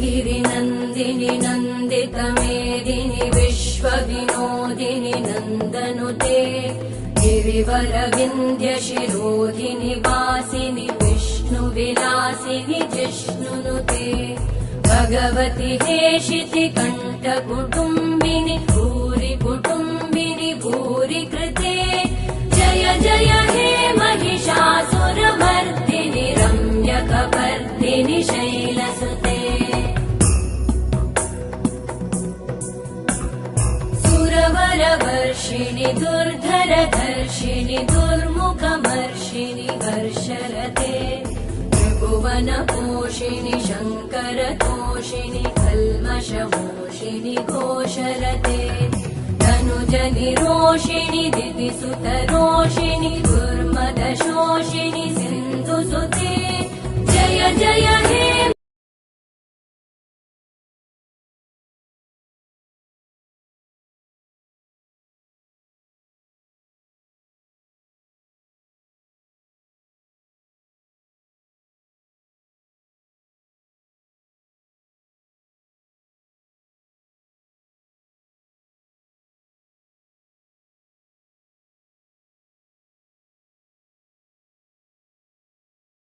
गिरिनन्दिनि नन्दितमेदिनि विश्वविनोदिनि नन्दनुते गिरिवरविन्ध्यशिरोधिनि वासिनि विष्णुविलासिनि जिष्णुनुते भगवति हेशिति कण्ठकुटुम्बिनि भूरि कुटुम्बिनि भूरि कृते जय जय हे महिषासुरमर्दिनि रम्यकपर्दिनि शैलसुते सुरवरवर्षिणि दुर्धरधर्षिणि दुर्मुखमर्षिणि हर्षरते त्रिभुवनपोषिणि शङ्करतोषिणि कल्मषमोषिणि घोषरते तनुजनिरोषिणि दितिसुतरोषिणि दुर्मदशोषिणि सिन्धुसुते जय जय हे